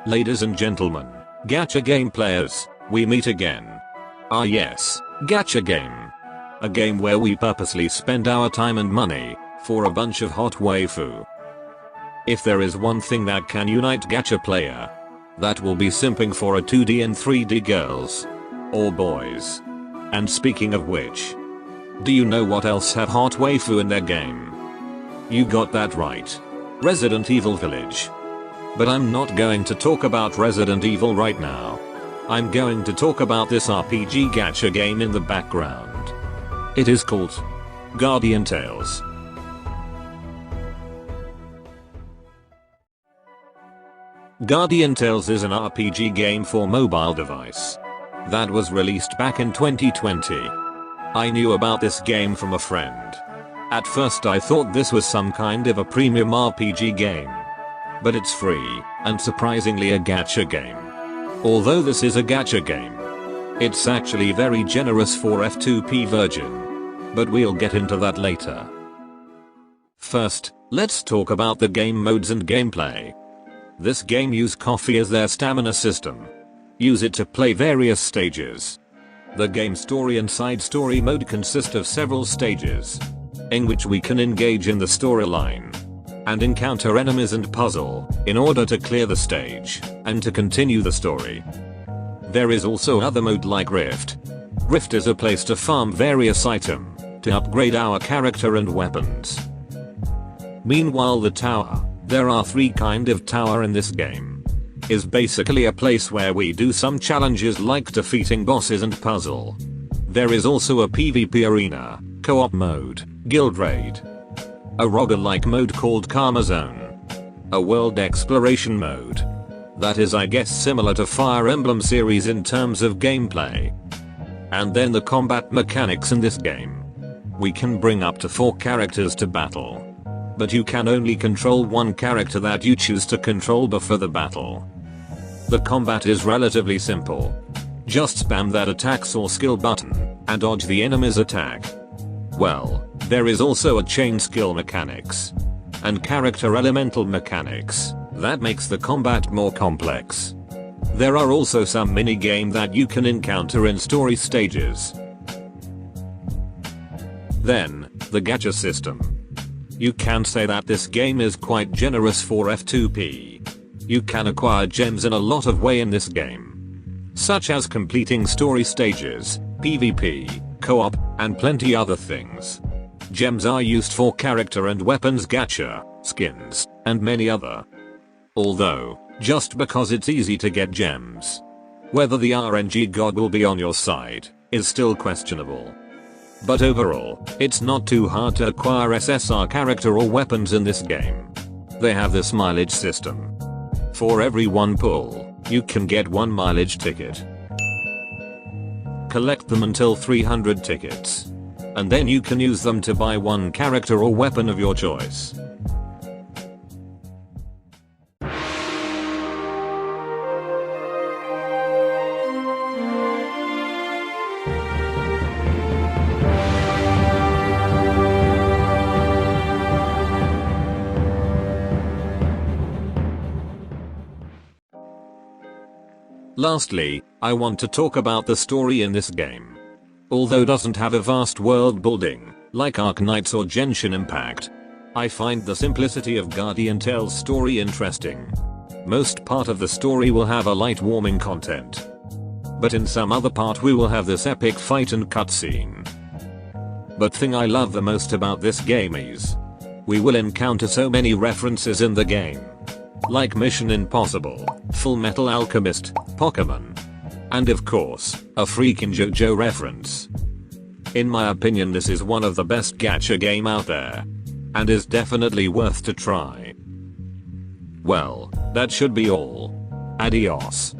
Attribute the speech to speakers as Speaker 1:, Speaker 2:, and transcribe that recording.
Speaker 1: Ladies and gentlemen, gacha game players, we meet again. Ah yes, gacha game. A game where we purposely spend our time and money for a bunch of hot waifu. If there is one thing that can unite gacha player, that will be simping for a 2D and 3D girls. Or boys. And speaking of which, do you know what else have hot waifu in their game? You got that right. Resident Evil Village. But I'm not going to talk about Resident Evil right now. I'm going to talk about this RPG gacha game in the background. It is called Guardian Tales. Guardian Tales is an RPG game for mobile device that was released back in 2020. I knew about this game from a friend. At first I thought this was some kind of a premium RPG game. But it's free, and surprisingly a gacha game. Although this is a gacha game, it's actually very generous for F2P version. But we'll get into that later. First, let's talk about the game modes and gameplay. This game use coffee as their stamina system. Use it to play various stages. The game story and side story mode consist of several stages, in which we can engage in the storyline and encounter enemies and puzzle in order to clear the stage and to continue the story. There is also other mode like Rift. Rift is a place to farm various items to upgrade our character and weapons. Meanwhile the tower, there are 3 kind of tower in this game, is basically a place where we do some challenges like defeating bosses and puzzle. There is also a PvP arena, co-op mode, guild raid, a roguelike mode called Karma Zone, a world exploration mode that is I guess similar to Fire Emblem series in terms of gameplay. And then the combat mechanics in this game. We can bring up to 4 characters to battle, but you can only control one character that you choose to control before the battle. The combat is relatively simple. Just spam that attacks or skill button and dodge the enemy's attack. Well, there is also a chain skill mechanics and character elemental mechanics that makes the combat more complex. There are also some mini-game that you can encounter in story stages. Then, the gacha system. You can say that this game is quite generous for F2P. You can acquire gems in a lot of way in this game, such as completing story stages, PvP, co-op, and plenty other things. Gems are used for character and weapons gacha, skins, and many other. Although, just because it's easy to get gems, whether the RNG god will be on your side is still questionable. But overall, it's not too hard to acquire SSR character or weapons in this game. They have this mileage system. For every 1 pull, you can get 1 mileage ticket. Collect them until 300 tickets. And then you can use them to buy 1 character or weapon of your choice. Lastly, I want to talk about the story in this game. Although it doesn't have a vast world building, like Arc Knights or Genshin Impact, I find the simplicity of Guardian Tales' story interesting. Most part of the story will have a light warming content, but in some other part we will have this epic fight and cutscene. But thing I love the most about this game is, we will encounter so many references in the game. Like Mission Impossible, Full Metal Alchemist, Pokemon, and of course, a freaking JoJo reference. In my opinion this is one of the best gacha game out there, and is definitely worth to try. Well, that should be all. Adios.